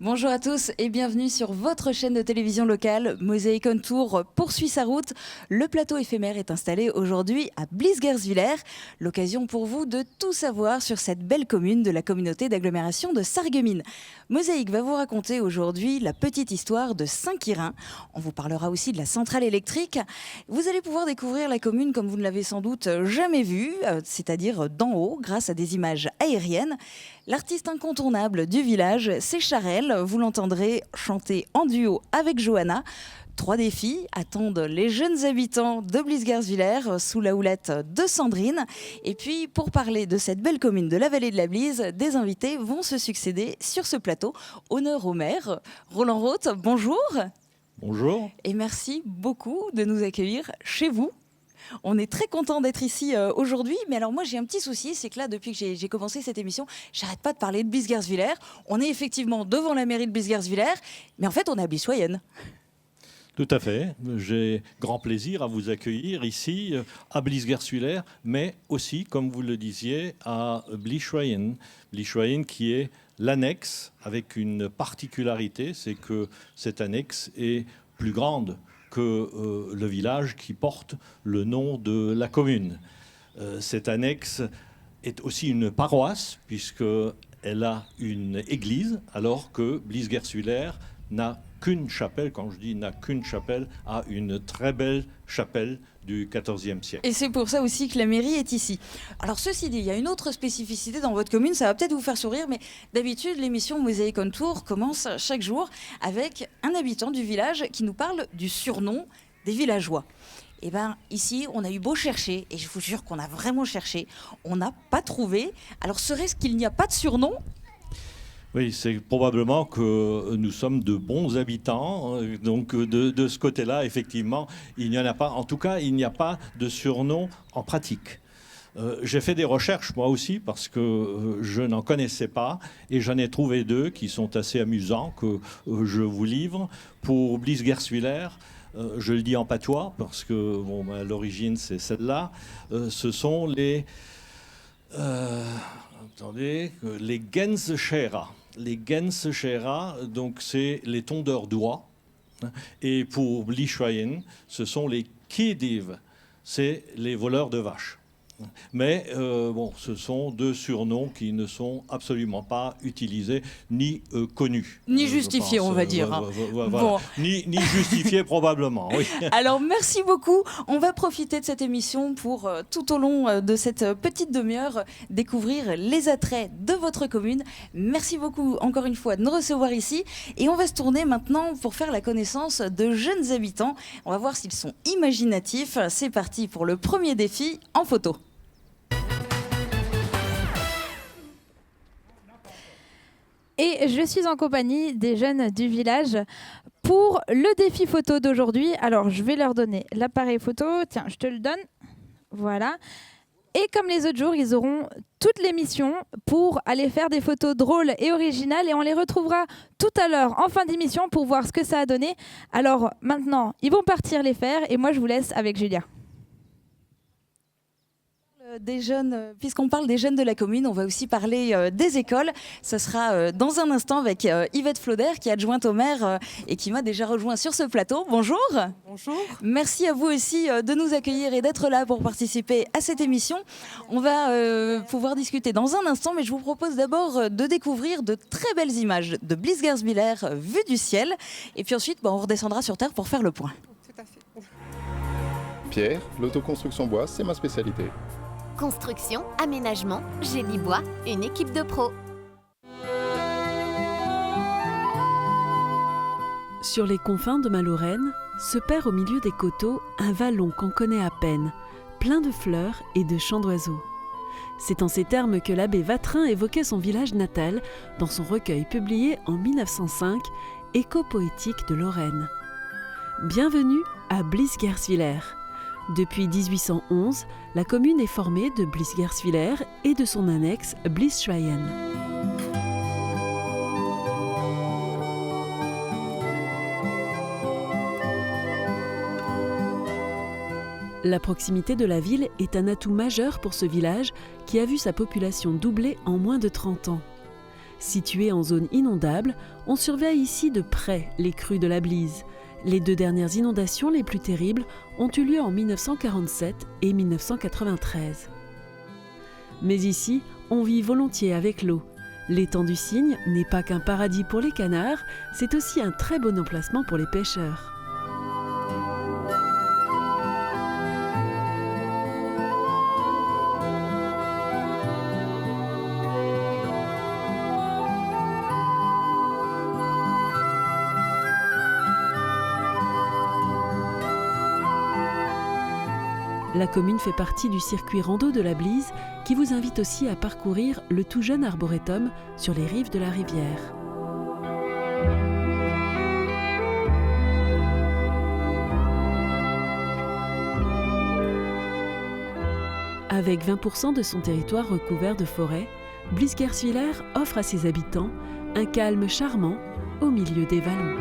Bonjour à tous et bienvenue sur votre chaîne de télévision locale. Mosaïque on Tour poursuit sa route. Le plateau éphémère est installé aujourd'hui à Blies-Guersviller. L'occasion pour vous de tout savoir sur cette belle commune de la communauté d'agglomération de Sarreguemines. Mosaïque va vous raconter aujourd'hui la petite histoire de Saint-Quirin. On vous parlera aussi de la centrale électrique. Vous allez pouvoir découvrir la commune comme vous ne l'avez sans doute jamais vue, c'est-à-dire d'en haut grâce à des images aériennes. L'artiste incontournable du village, c'est Charelle. Vous l'entendrez chanter en duo avec Johanna. 3 défis attendent les jeunes habitants de Blies-Guersviller sous la houlette de Sandrine. Et puis, pour parler de cette belle commune de la vallée de la Blies, des invités vont se succéder sur ce plateau. Honneur au maire. Roland Roth, bonjour. Bonjour. Et merci beaucoup de nous accueillir chez vous. On est très content d'être ici aujourd'hui, mais alors moi j'ai un petit souci, c'est que là depuis que j'ai commencé cette émission, j'arrête pas de parler de Blies-Guersviller. On est effectivement devant la mairie de Blies-Guersviller, mais en fait on est à Blies-Soyenne. Tout à fait. J'ai grand plaisir à vous accueillir ici à Blies-Guersviller, mais aussi, comme vous le disiez, à Blies-Soyenne. Blies-Soyenne qui est l'annexe avec une particularité, c'est que cette annexe est plus grande que le village qui porte le nom de la commune. Cette annexe est aussi une paroisse, puisqu'elle a une église, alors que Blies-Guersviller n'a qu'une chapelle. Quand je dis n'a qu'une chapelle, a une très belle chapelle du XIVe siècle. Et c'est pour ça aussi que la mairie est ici. Alors ceci dit, il y a une autre spécificité dans votre commune, ça va peut-être vous faire sourire, mais d'habitude l'émission Mosaïque on Tour commence chaque jour avec un habitant du village qui nous parle du surnom des villageois. Et bien ici, on a eu beau chercher, et je vous jure qu'on a vraiment cherché, on n'a pas trouvé. Alors serait-ce qu'il n'y a pas de surnom ? Oui, c'est probablement que nous sommes de bons habitants. Donc de ce côté-là, effectivement, il n'y en a pas. En tout cas, il n'y a pas de surnom en pratique. J'ai fait des recherches moi aussi parce que je n'en connaissais pas et j'en ai trouvé 2 qui sont assez amusants que je vous livre. Pour Blies-Guersviller, je le dis en patois parce que bon, à l'origine c'est celle-là. Ce sont les Genschera. Les Genschera, donc c'est les tondeurs d'oies. Et pour Blies-Soyenne, ce sont les Kiediv, c'est les voleurs de vaches. Mais bon, ce sont 2 surnoms qui ne sont absolument pas utilisés ni connus. Ni justifiés, on va dire. Voilà. Bon. Ni justifiés probablement, oui. Alors merci beaucoup. On va profiter de cette émission pour tout au long de cette petite demi-heure découvrir les attraits de votre commune. Merci beaucoup encore une fois de nous recevoir ici. Et on va se tourner maintenant pour faire la connaissance de jeunes habitants. On va voir s'ils sont imaginatifs. C'est parti pour le premier défi en photo. Et je suis en compagnie des jeunes du village pour le défi photo d'aujourd'hui. Alors, je vais leur donner l'appareil photo. Tiens, je te le donne. Voilà. Et comme les autres jours, ils auront toute l'émission pour aller faire des photos drôles et originales. Et on les retrouvera tout à l'heure en fin d'émission pour voir ce que ça a donné. Alors, maintenant, ils vont partir les faire. Et moi, je vous laisse avec Julia. Des jeunes, puisqu'on parle des jeunes de la commune, on va aussi parler des écoles. Ça sera dans un instant avec Yvette Flauder, qui est adjointe au maire et qui m'a déjà rejoint sur ce plateau. Bonjour. Bonjour. Merci à vous aussi de nous accueillir et d'être là pour participer à cette émission. On va pouvoir discuter dans un instant, mais je vous propose d'abord de découvrir de très belles images de Blies-Guersviller vues du ciel. Et puis ensuite, on redescendra sur Terre pour faire le point. Tout à fait. Pierre, l'autoconstruction bois, c'est ma spécialité. Construction, aménagement, génie bois, une équipe de pros. Sur les confins de ma Lorraine, se perd au milieu des coteaux un vallon qu'on connaît à peine, plein de fleurs et de chants d'oiseaux. C'est en ces termes que l'abbé Vatrin évoquait son village natal dans son recueil publié en 1905, Écho poétique de Lorraine. Bienvenue à Blies-Guersviller. Depuis 1811, la commune est formée de Blies-Guersviller et de son annexe Blies-Soyenne. La proximité de la ville est un atout majeur pour ce village qui a vu sa population doubler en moins de 30 ans. Située en zone inondable, on surveille ici de près les crues de la Blise. Les 2 dernières inondations les plus terribles ont eu lieu en 1947 et 1993. Mais ici, on vit volontiers avec l'eau. L'étang du Cygne n'est pas qu'un paradis pour les canards, c'est aussi un très bon emplacement pour les pêcheurs. La commune fait partie du circuit rando de la Blise qui vous invite aussi à parcourir le tout jeune arboretum sur les rives de la rivière. Avec 20% de son territoire recouvert de forêt, Blies-Guerswiller offre à ses habitants un calme charmant au milieu des vallons.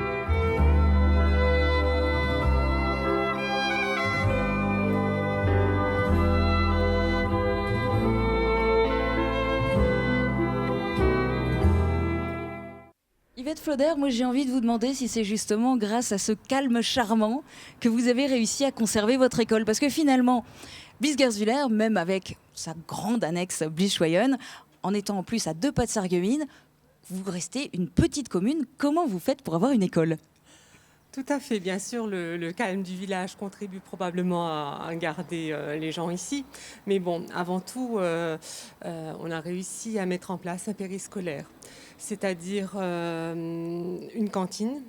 Yvette Floder, moi j'ai envie de vous demander si c'est justement grâce à ce calme charmant que vous avez réussi à conserver votre école. Parce que finalement, Blies-Guerswiller, même avec sa grande annexe Blies-Schweyen, en étant en plus à 2 pas de Sarreguemines, vous restez une petite commune. Comment vous faites pour avoir une école ? Tout à fait, bien sûr, le calme du village contribue probablement à garder les gens ici. Mais bon, avant tout, on a réussi à mettre en place un périscolaire, c'est-à-dire une cantine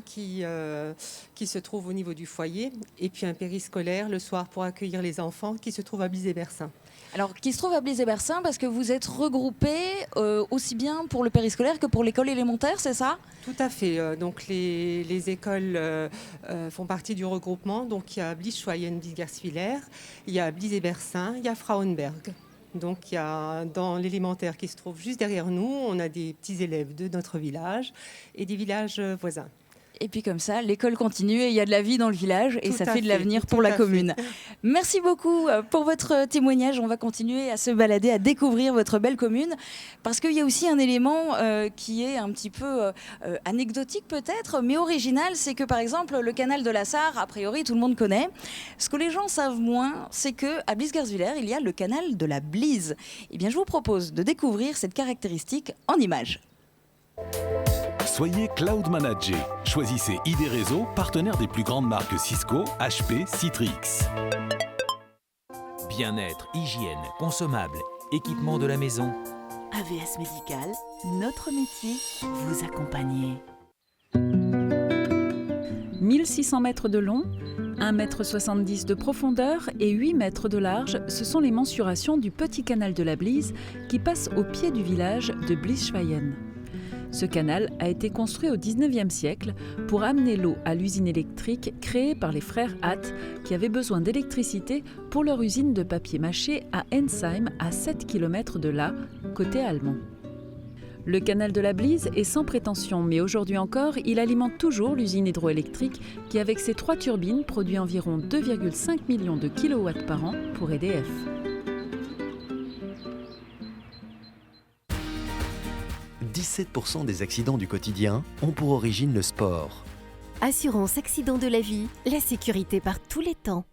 qui se trouve au niveau du foyer, et puis un périscolaire le soir pour accueillir les enfants qui se trouvent à Blies-et-Bersin. Alors, qui se trouve à Blies-et-Bersin parce que vous êtes regroupés aussi bien pour le périscolaire que pour l'école élémentaire, c'est ça ? Tout à fait. Donc les écoles font partie du regroupement. Donc il y a Blies-Schweyen, Blies-Guerswiller, il y a Blies-et-Bersin, il y a Frauenberg. Donc il y a dans l'élémentaire qui se trouve juste derrière nous, on a des petits élèves de notre village et des villages voisins. Et puis comme ça, l'école continue et il y a de la vie dans le village et Tout ça à fait de fait, l'avenir tout pour la à commune. fait. Merci beaucoup pour votre témoignage. On va continuer à se balader, à découvrir votre belle commune parce qu'il y a aussi un élément qui est un petit peu anecdotique peut-être, mais original. C'est que par exemple, le canal de la Sarre, a priori, tout le monde connaît. Ce que les gens savent moins, c'est qu'à Blies-Guerswiller, il y a le canal de la Blise. Eh bien, je vous propose de découvrir cette caractéristique en images. Soyez Cloud Manager. Choisissez ID Réseau, partenaire des plus grandes marques Cisco, HP, Citrix. Bien-être, hygiène, consommables, équipement de la maison. AVS Médical, notre métier, vous accompagner. 1600 mètres de long, 1,70 m de profondeur et 8 mètres de large, ce sont les mensurations du petit canal de la Blise qui passe au pied du village de Blies-Schweyen. Ce canal a été construit au XIXe siècle pour amener l'eau à l'usine électrique créée par les frères Hatt qui avaient besoin d'électricité pour leur usine de papier mâché à Ensheim, à 7 km de là, côté allemand. Le canal de la Blise est sans prétention, mais aujourd'hui encore, il alimente toujours l'usine hydroélectrique qui, avec ses 3 turbines, produit environ 2,5 millions de kilowatts par an pour EDF. « 17% des accidents du quotidien ont pour origine le sport. » Assurance accident de la vie, la sécurité par tous les temps.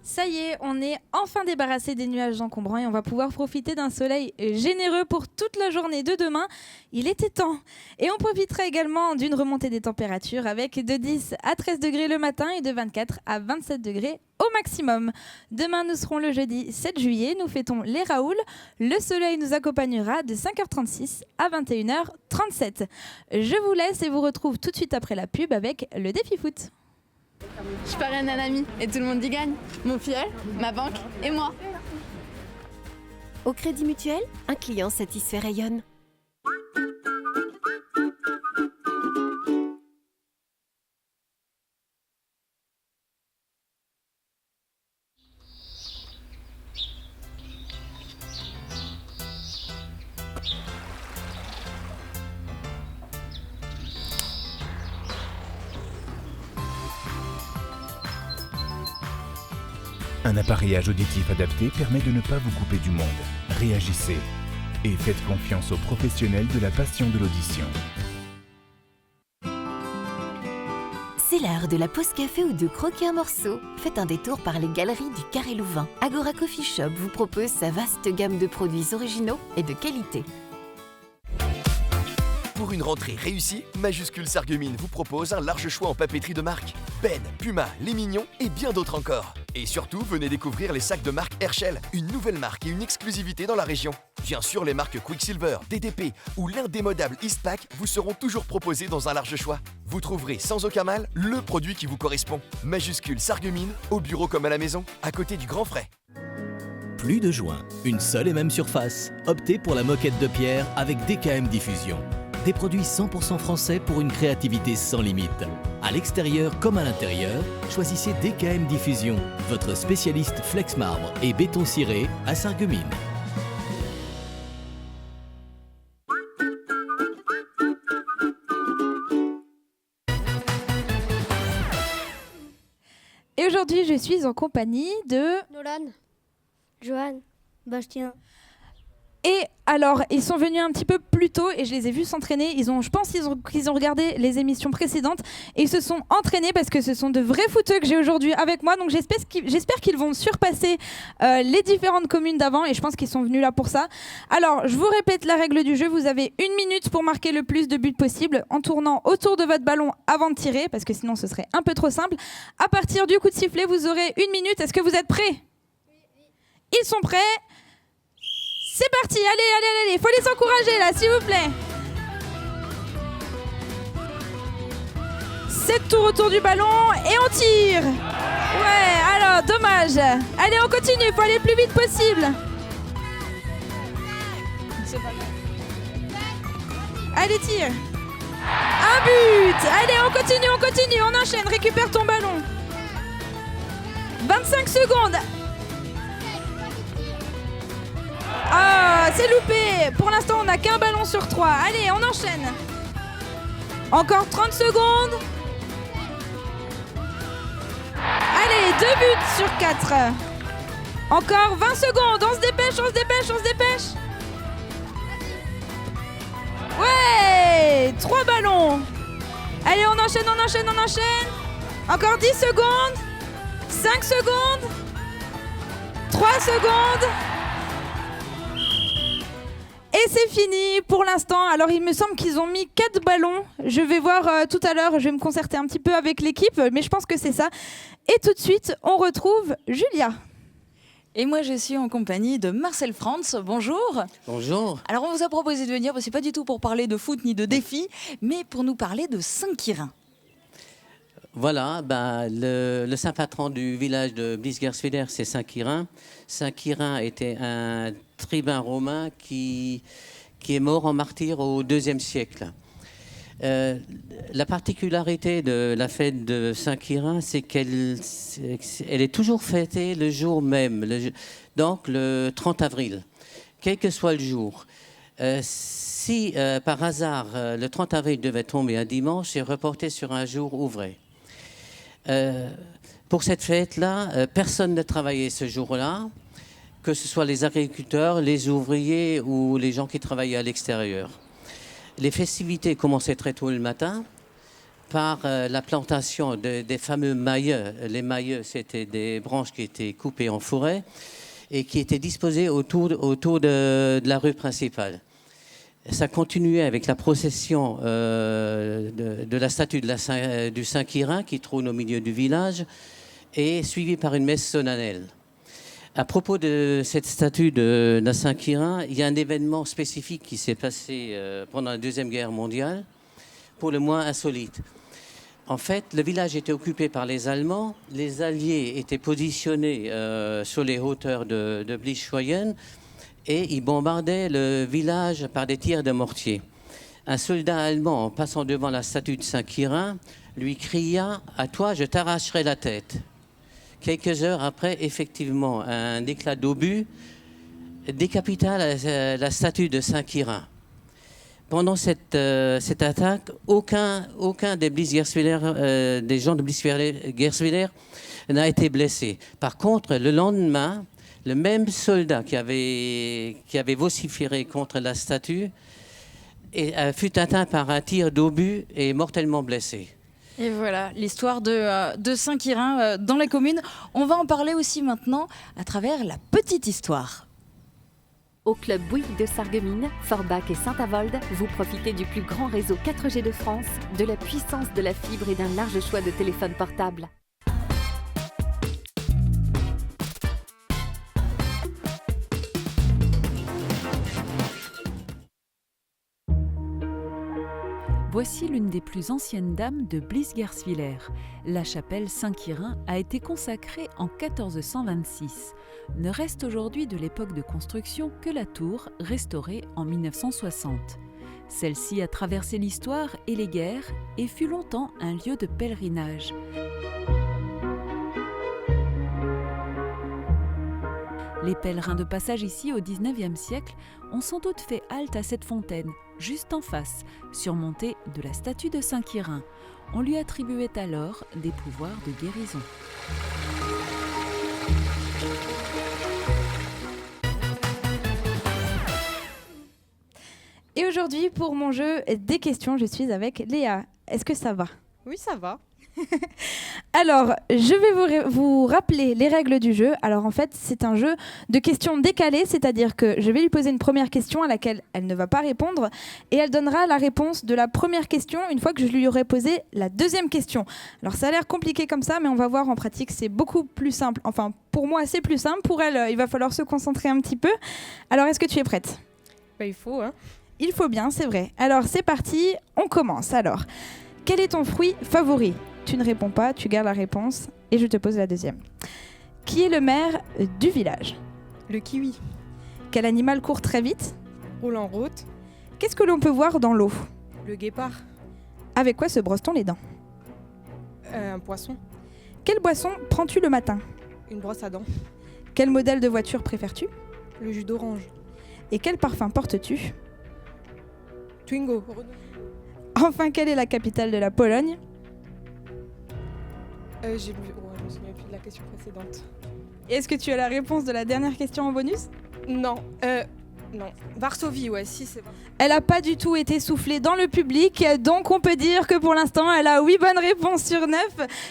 Ça y est, on est enfin débarrassé des nuages encombrants et on va pouvoir profiter d'un soleil généreux pour toute la journée de demain. Il était temps. Et on profitera également d'une remontée des températures avec de 10 à 13 degrés le matin et de 24 à 27 degrés au maximum. Demain, nous serons le jeudi 7 juillet. Nous fêtons les Raoul. Le soleil nous accompagnera de 5h36 à 21h37. Je vous laisse et vous retrouve tout de suite après la pub avec le défi foot. Je parraine un ami et tout le monde y gagne. Mon filleul, ma banque et moi. Au Crédit Mutuel, un client satisfait rayonne. Un appareillage auditif adapté permet de ne pas vous couper du monde. Réagissez et faites confiance aux professionnels de la passion de l'audition. C'est l'heure de la pause café ou de croquer un morceau. Faites un détour par les galeries du Carré Louvain. Agora Coffee Shop vous propose sa vaste gamme de produits originaux et de qualité. Pour une rentrée réussie, Majuscule Sarreguemines vous propose un large choix en papeterie de marque. Ben, Puma, Les Mignons et bien d'autres encore. Et surtout, venez découvrir les sacs de marque Herschel, une nouvelle marque et une exclusivité dans la région. Bien sûr, les marques Quicksilver, DDP ou l'indémodable Eastpak vous seront toujours proposés dans un large choix. Vous trouverez sans aucun mal le produit qui vous correspond. Majuscule Sarreguemines, au bureau comme à la maison, à côté du Grand Frais. Plus de joints, une seule et même surface. Optez pour la moquette de pierre avec DKM Diffusion. Des produits 100% français pour une créativité sans limite. À l'extérieur comme à l'intérieur, choisissez DKM Diffusion, votre spécialiste flex marbre et béton ciré à Sarreguemines. Et aujourd'hui, je suis en compagnie de Nolan, Johan, Bastien. Et alors, ils sont venus un petit peu plus tôt et je les ai vus s'entraîner. Je pense qu'ils ont regardé les émissions précédentes et ils se sont entraînés parce que ce sont de vrais footeux que j'ai aujourd'hui avec moi. Donc j'espère qu'ils vont surpasser les différentes communes d'avant et je pense qu'ils sont venus là pour ça. Alors, je vous répète la règle du jeu. Vous avez 1 minute pour marquer le plus de buts possible en tournant autour de votre ballon avant de tirer parce que sinon ce serait un peu trop simple. À partir du coup de sifflet, vous aurez 1 minute. Est-ce que vous êtes prêts ? Ils sont prêts ? C'est parti, allez, faut les encourager là, s'il vous plaît. 7 tours autour du ballon et on tire. Ouais, alors, dommage. Allez, on continue, faut aller le plus vite possible. Allez, tire. Un but. Allez, on continue, on enchaîne, récupère ton ballon. 25 secondes. Ah, c'est loupé. Pour l'instant, on n'a qu'un ballon sur 3. Allez, on enchaîne. Encore 30 secondes. Allez, 2 buts sur 4. Encore 20 secondes. On se dépêche. Ouais, 3 ballons. Allez, on enchaîne. Encore 10 secondes. 5 secondes. 3 secondes. Et c'est fini pour l'instant. Alors, il me semble qu'ils ont mis 4 ballons. Je vais voir tout à l'heure, je vais me concerter un petit peu avec l'équipe, mais je pense que c'est ça. Et tout de suite, on retrouve Julia. Et moi, je suis en compagnie de Marcel Franz. Bonjour. Bonjour. Alors, on vous a proposé de venir, c'est pas du tout pour parler de foot ni de défis, mais pour nous parler de Saint-Quirin. Voilà, le saint patron du village de Blies-Guerswiller, c'est Saint-Quirin. Saint-Quirin était un tribun romain qui est mort en martyr au IIe siècle. La particularité de la fête de Saint-Quirin, c'est qu'elle est toujours fêtée le jour même, donc le 30 avril, quel que soit le jour. Si par hasard le 30 avril devait tomber un dimanche, c'est reporté sur un jour ouvré. Pour cette fête-là, personne ne travaillait ce jour-là, que ce soit les agriculteurs, les ouvriers ou les gens qui travaillaient à l'extérieur. Les festivités commençaient très tôt le matin par la plantation des fameux mailleux. Les mailleux, c'était des branches qui étaient coupées en forêt et qui étaient disposées autour de la rue principale. Ça continuait avec la procession de la statue du Saint-Quirin qui trône au milieu du village et suivie par une messe solennelle. À propos de cette statue de Saint-Quirin, il y a un événement spécifique qui s'est passé pendant la Deuxième Guerre mondiale, pour le moins insolite. En fait, le village était occupé par les Allemands, les Alliés étaient positionnés sur les hauteurs de Blies-Schweyen, et ils bombardaient le village par des tirs de mortier. Un soldat allemand, en passant devant la statue de Saint-Quirin, lui cria « À toi, je t'arracherai la tête ». Quelques heures après, effectivement, un éclat d'obus décapita la statue de Saint-Quirin. Pendant cette attaque, aucun des Blies-Guerswiller, des gens de Blies-Guerswiller n'a été blessé. Par contre, le lendemain, le même soldat qui avait vociféré contre la statue fut atteint par un tir d'obus et mortellement blessé. Et voilà, l'histoire de Saint-Quirin dans la commune. On va en parler aussi maintenant à travers la petite histoire. Au club Bouygues de Sarreguemines, Forbach et Saint-Avold, vous profitez du plus grand réseau 4G de France, de la puissance de la fibre et d'un large choix de téléphones portables. Voici l'une des plus anciennes dames de Blies-Gerswiller. La chapelle Saint-Quirin a été consacrée en 1426. Ne reste aujourd'hui de l'époque de construction que la tour, restaurée en 1960. Celle-ci a traversé l'histoire et les guerres et fut longtemps un lieu de pèlerinage. Les pèlerins de passage ici au XIXe siècle ont sans doute fait halte à cette fontaine, juste en face, surmontée de la statue de Saint-Quirin. On lui attribuait alors des pouvoirs de guérison. Et aujourd'hui, pour mon jeu des questions, je suis avec Léa. Est-ce que ça va ? Oui, ça va. Alors, je vais vous rappeler les règles du jeu. Alors en fait, c'est un jeu de questions décalées, c'est-à-dire que je vais lui poser une première question à laquelle elle ne va pas répondre et elle donnera la réponse de la première question une fois que je lui aurai posé la deuxième question. Alors ça a l'air compliqué comme ça, mais on va voir en pratique, c'est beaucoup plus simple. Enfin, pour moi, c'est plus simple. Pour elle, il va falloir se concentrer un petit peu. Alors, est-ce que tu es prête ? Il faut, hein. Il faut bien, c'est vrai. Alors, c'est parti, on commence. Alors, quel est ton fruit favori ? Tu ne réponds pas, tu gardes la réponse et je te pose la deuxième. Qui est le maire du village ? Le kiwi. Quel animal court très vite ? Roule en route. Qu'est-ce que l'on peut voir dans l'eau ? Le guépard. Avec quoi se brosse-t-on les dents ? Un poisson. Quelle boisson prends-tu le matin ? Une brosse à dents. Quel modèle de voiture préfères-tu ? Le jus d'orange. Et quel parfum portes-tu ? Twingo. Enfin, quelle est la capitale de la Pologne ? Je me souviens plus de la question précédente. Est-ce que tu as la réponse de la dernière question en bonus ? Non. Non. Varsovie, ouais, si c'est vrai. Elle n'a pas du tout été soufflée dans le public, donc on peut dire que pour l'instant, elle a 8 bonnes réponses sur 9.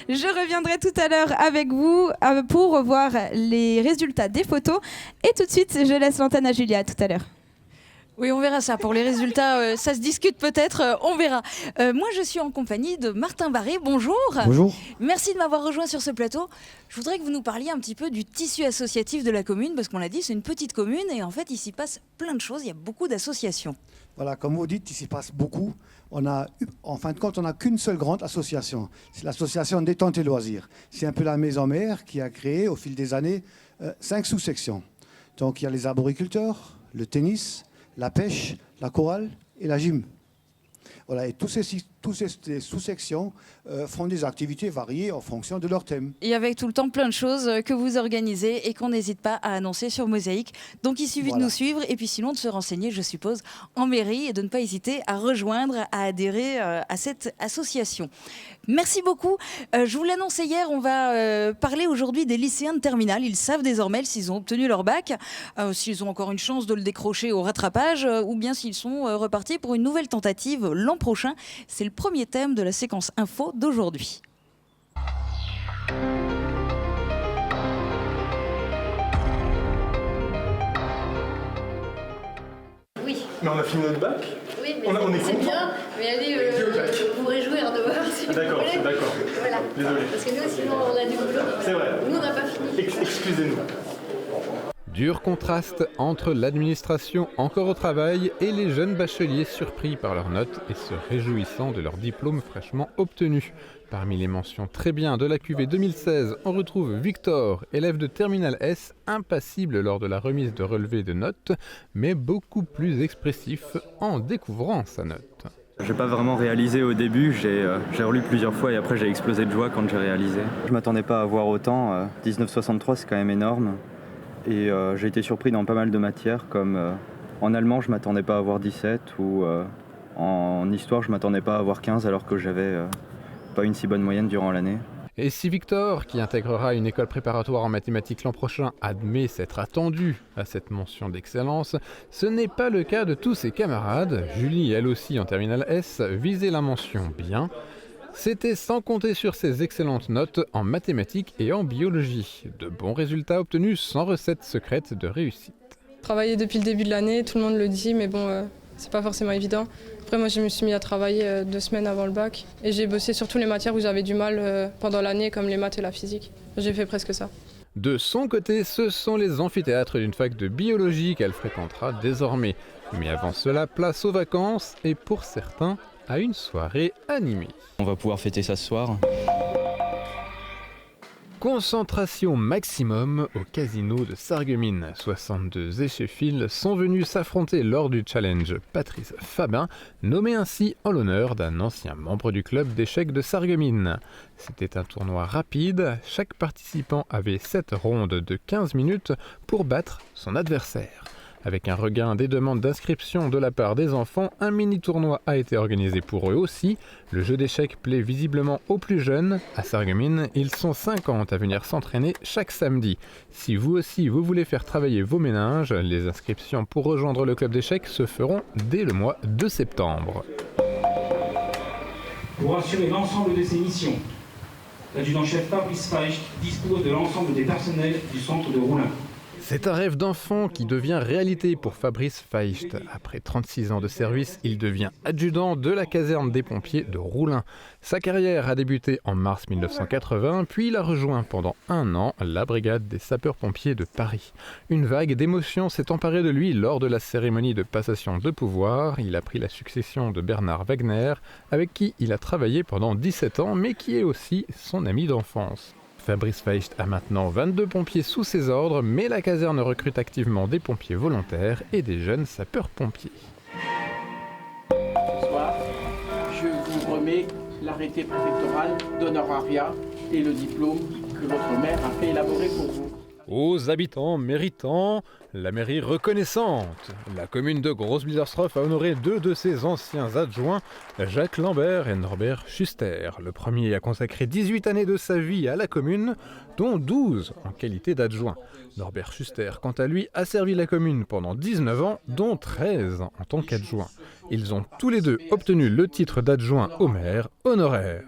Je reviendrai tout à l'heure avec vous pour voir les résultats des photos. Et tout de suite, je laisse l'antenne à Julia. À tout à l'heure. Oui, on verra ça. Pour les résultats, ça se discute peut-être, on verra. Moi, je suis en compagnie de Martin Barré. Bonjour. Bonjour. Merci de m'avoir rejoint sur ce plateau. Je voudrais que vous nous parliez un petit peu du tissu associatif de la commune, parce qu'on l'a dit, c'est une petite commune et en fait, il s'y passe plein de choses. Il y a beaucoup d'associations. Voilà, comme vous dites, il s'y passe beaucoup. En fin de compte, on n'a qu'une seule grande association. C'est l'association Détente et Loisirs. C'est un peu la maison mère qui a créé, au fil des années, 5 sous-sections. Donc, il y a les arboriculteurs, le tennis, la pêche, la chorale et la gym. Voilà, et toutes ces sous-sections font des activités variées en fonction de leur thème. Et avec tout le temps plein de choses que vous organisez et qu'on n'hésite pas à annoncer sur Mosaïque. Donc il suffit de nous suivre et puis sinon de se renseigner, je suppose, en mairie et de ne pas hésiter à rejoindre, à adhérer à cette association. Merci beaucoup. Je vous l'annonçais hier, on va parler aujourd'hui des lycéens de terminale. Ils savent désormais s'ils ont obtenu leur bac, s'ils ont encore une chance de le décrocher au rattrapage ou bien s'ils sont repartis pour une nouvelle tentative l'an prochain. C'est le premier thème de la séquence info d'aujourd'hui. Oui. Mais on a fini notre bac. Oui, mais on est c'est content. bien, mais allez vous réjouir de voir si vous D'accord, voulez. d'accord. Voilà. Désolé. Parce que nous, sinon, on a du boulot. C'est vrai. Nous, on n'a pas fini. Excusez-nous. Dur contraste entre l'administration encore au travail et les jeunes bacheliers surpris par leurs notes et se réjouissant de leur diplôme fraîchement obtenu. Parmi les mentions très bien de la cuvée 2016, on retrouve Victor, élève de Terminal S, impassible lors de la remise de relevé de notes, mais beaucoup plus expressif en découvrant sa note. Je n'ai pas vraiment réalisé au début, j'ai relu plusieurs fois et après j'ai explosé de joie quand j'ai réalisé. Je ne m'attendais pas à avoir autant, 1963 c'est quand même énorme. Et j'ai été surpris dans pas mal de matières, comme en allemand je ne m'attendais pas à avoir 17 ou en histoire je ne m'attendais pas à avoir 15 alors que j'avais pas une si bonne moyenne durant l'année. Et si Victor, qui intégrera une école préparatoire en mathématiques l'an prochain, admet s'être attendu à cette mention d'excellence, ce n'est pas le cas de tous ses camarades. Julie, elle aussi en terminale S, visait la mention bien. C'était sans compter sur ses excellentes notes en mathématiques et en biologie. De bons résultats obtenus sans recette secrète de réussite. Travailler depuis le début de l'année, tout le monde le dit, mais bon, c'est pas forcément évident. Après, moi, je me suis mis à travailler 2 semaines avant le bac et j'ai bossé sur toutes les matières où j'avais du mal pendant l'année, comme les maths et la physique. J'ai fait presque ça. De son côté, ce sont les amphithéâtres d'une fac de biologie qu'elle fréquentera désormais. Mais avant cela, place aux vacances et pour certains, à une soirée animée. On va pouvoir fêter ça ce soir. Concentration maximum au casino de Sarreguemines. 62 échéphiles sont venus s'affronter lors du challenge Patrice Fabin, nommé ainsi en l'honneur d'un ancien membre du club d'échecs de Sarreguemines. C'était un tournoi rapide, chaque participant avait 7 rondes de 15 minutes pour battre son adversaire. Avec un regain des demandes d'inscription de la part des enfants, un mini-tournoi a été organisé pour eux aussi. Le jeu d'échecs plaît visiblement aux plus jeunes. À Sarreguemines, ils sont 50 à venir s'entraîner chaque samedi. Si vous aussi vous voulez faire travailler vos méninges, les inscriptions pour rejoindre le club d'échecs se feront dès le mois de septembre. Pour assurer l'ensemble de ces missions, l'adjudant-chef Fabrice Feicht dispose de l'ensemble des personnels du centre de Roulin. C'est un rêve d'enfant qui devient réalité pour Fabrice Feicht. Après 36 ans de service, il devient adjudant de la caserne des pompiers de Roulin. Sa carrière a débuté en mars 1980, puis il a rejoint pendant 1 an la brigade des sapeurs-pompiers de Paris. Une vague d'émotion s'est emparée de lui lors de la cérémonie de passation de pouvoir. Il a pris la succession de Bernard Wagner, avec qui il a travaillé pendant 17 ans, mais qui est aussi son ami d'enfance. Fabrice Feicht a maintenant 22 pompiers sous ses ordres, mais la caserne recrute activement des pompiers volontaires et des jeunes sapeurs-pompiers. Ce soir, je vous remets l'arrêté préfectoral d'honorariat et le diplôme que votre maire a fait élaborer pour vous. Aux habitants méritants, la mairie reconnaissante. La commune de Groß-Bliedersdorf a honoré 2 de ses anciens adjoints, Jacques Lambert et Norbert Schuster. Le premier a consacré 18 années de sa vie à la commune, dont 12 en qualité d'adjoint. Norbert Schuster, quant à lui, a servi la commune pendant 19 ans, dont 13 en tant qu'adjoint. Ils ont tous les deux obtenu le titre d'adjoint au maire honoraire.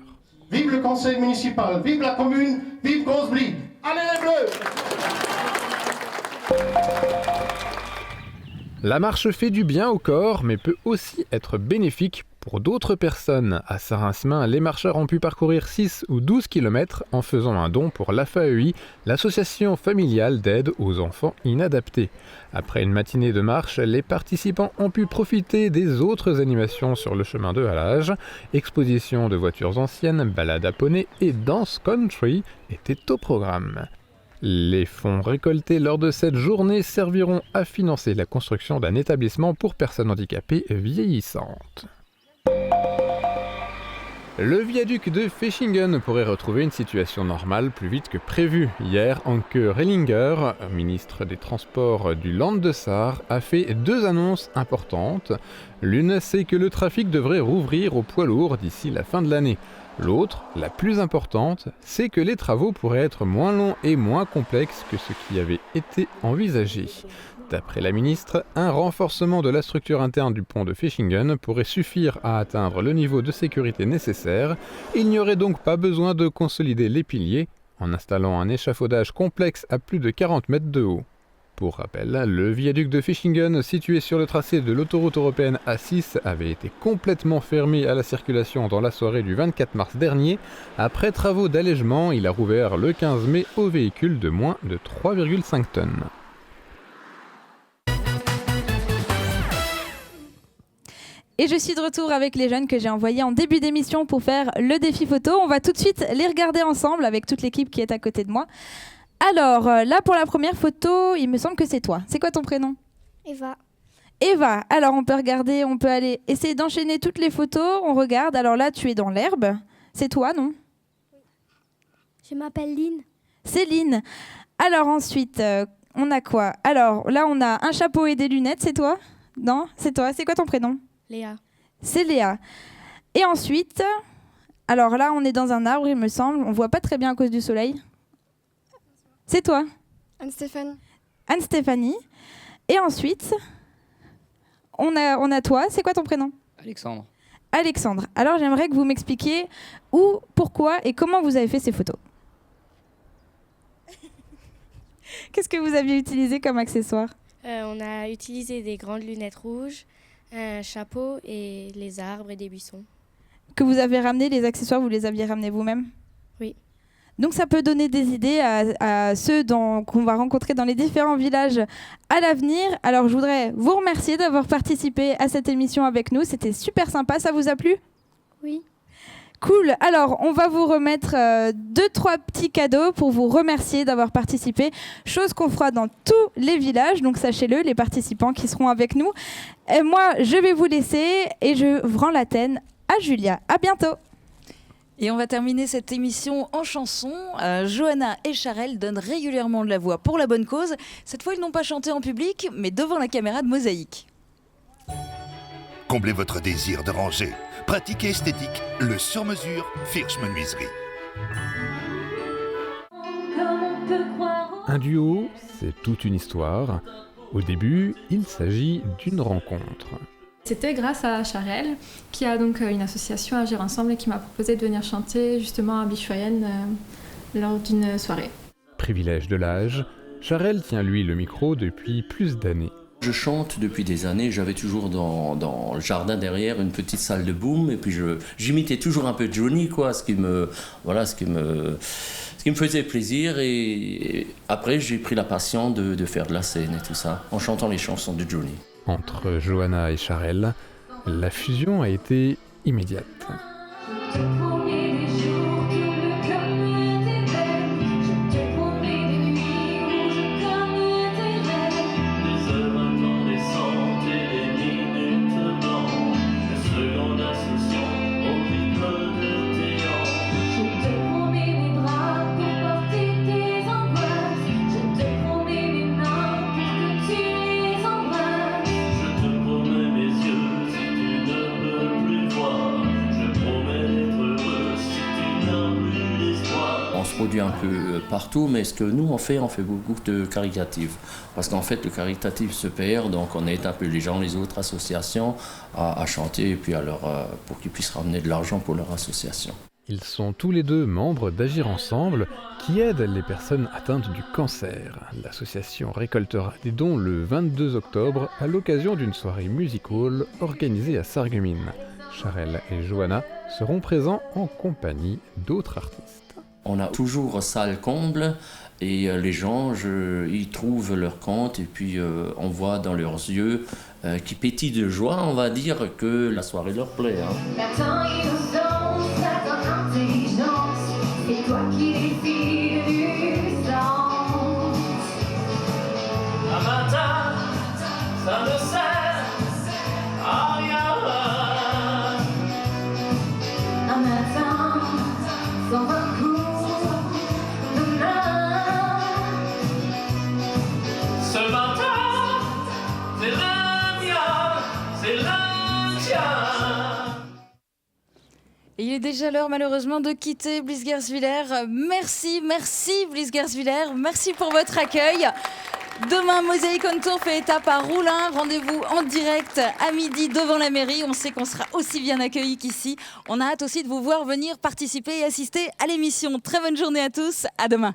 Vive le conseil municipal, vive la commune, vive Groß-Bli. Allez les Bleus! La marche fait du bien au corps, mais peut aussi être bénéfique pour d'autres personnes. À Saint-Rincemain, les marcheurs ont pu parcourir 6 ou 12 km en faisant un don pour l'AFAEI, l'association familiale d'aide aux enfants inadaptés. Après une matinée de marche, les participants ont pu profiter des autres animations sur le chemin de halage. Exposition de voitures anciennes, balade à poney et dance country étaient au programme. Les fonds récoltés lors de cette journée serviront à financer la construction d'un établissement pour personnes handicapées vieillissantes. Le viaduc de Fechingen pourrait retrouver une situation normale plus vite que prévu. Hier, Anke Rehlinger, ministre des Transports du Land de Saar, a fait 2 annonces importantes. L'une, c'est que le trafic devrait rouvrir aux poids lourds d'ici la fin de l'année. L'autre, la plus importante, c'est que les travaux pourraient être moins longs et moins complexes que ce qui avait été envisagé. D'après la ministre, un renforcement de la structure interne du pont de Fechingen pourrait suffire à atteindre le niveau de sécurité nécessaire. Il n'y aurait donc pas besoin de consolider les piliers en installant un échafaudage complexe à plus de 40 mètres de haut. Pour rappel, le viaduc de Fechingen, situé sur le tracé de l'autoroute européenne A6, avait été complètement fermé à la circulation dans la soirée du 24 mars dernier. Après travaux d'allègement, il a rouvert le 15 mai aux véhicules de moins de 3,5 tonnes. Et je suis de retour avec les jeunes que j'ai envoyés en début d'émission pour faire le défi photo. On va tout de suite les regarder ensemble avec toute l'équipe qui est à côté de moi. Alors, là pour la première photo, il me semble que c'est toi. C'est quoi ton prénom ? Eva. Eva. Alors on peut regarder, on peut aller essayer d'enchaîner toutes les photos. On regarde. Alors là, tu es dans l'herbe. C'est toi, non ? Je m'appelle Lynn. C'est Lynn. Alors ensuite, on a quoi ? Alors là, on a un chapeau et des lunettes. C'est toi ? Non ? C'est toi. C'est quoi ton prénom ? Léa. C'est Léa. Et ensuite, Alors là, on est dans un arbre, il me semble. On voit pas très bien à cause du soleil. C'est toi, Anne-Stéphanie. Anne-Stéphanie. Et ensuite, on a toi. C'est quoi ton prénom? Alexandre. Alexandre. Alors j'aimerais que vous m'expliquiez où, pourquoi et comment vous avez fait ces photos. Qu'est-ce que vous aviez utilisé comme accessoire? On a utilisé des grandes lunettes rouges, un chapeau et les arbres et des buissons. Que vous avez ramené, les accessoires, vous les aviez ramenés vous-même? Oui. Donc ça peut donner des idées à ceux qu'on va rencontrer dans les différents villages à l'avenir. Alors je voudrais vous remercier d'avoir participé à cette émission avec nous. C'était super sympa, ça vous a plu? Oui. Cool. Alors on va vous remettre 2-3 petits cadeaux pour vous remercier d'avoir participé. Chose qu'on fera dans tous les villages. Donc sachez-le, les participants qui seront avec nous. Et moi, je vais vous laisser et je rends l'antenne à Julia. À bientôt. Et on va terminer cette émission en chanson. Johanna et Charel donnent régulièrement de la voix pour la bonne cause. Cette fois, ils n'ont pas chanté en public, mais devant la caméra de Mosaïque. Comblez votre désir de ranger. Pratique et esthétique, le sur-mesure Firsch Menuiserie. Un duo, c'est toute une histoire. Au début, il s'agit d'une rencontre. C'était grâce à Charel, qui a donc une association Agir Ensemble et qui m'a proposé de venir chanter justement à Bichoyenne lors d'une soirée. Privilège de l'âge, Charel tient lui le micro depuis plus d'années. Je chante depuis des années, j'avais toujours dans le jardin derrière une petite salle de boom et puis j'imitais toujours un peu Johnny, quoi, ce qui me faisait plaisir et après j'ai pris la passion de faire de la scène et tout ça, en chantant les chansons de Johnny. Entre Johanna et Charel, la fusion a été immédiate. Produit un peu partout, mais ce que nous on fait beaucoup de caritatif. Parce qu'en fait, le caritatif se perd, donc on aide un peu les gens, les autres associations à chanter et puis pour qu'ils puissent ramener de l'argent pour leur association. Ils sont tous les deux membres d'Agir Ensemble, qui aide les personnes atteintes du cancer. L'association récoltera des dons le 22 octobre à l'occasion d'une soirée music-hall organisée à Sarreguemines. Charel et Johanna seront présents en compagnie d'autres artistes. On a toujours salle comble et les gens, ils trouvent leur compte et puis on voit dans leurs yeux qui pétillent de joie, on va dire que la soirée leur plaît. Hein. C'est toi qui décides du sens. Un matin, ça ne sert à rien. Un matin, sans recours, demain. Ce matin, c'est le mien, c'est le tien. Et il est déjà l'heure malheureusement de quitter Blies-Guerswiller. Merci Blies-Guerswiller, merci pour votre accueil. Demain, Mosaïque on Tour fait étape à Roulin. Rendez-vous en direct à midi devant la mairie. On sait qu'on sera aussi bien accueillis qu'ici. On a hâte aussi de vous voir venir participer et assister à l'émission. Très bonne journée à tous, à demain.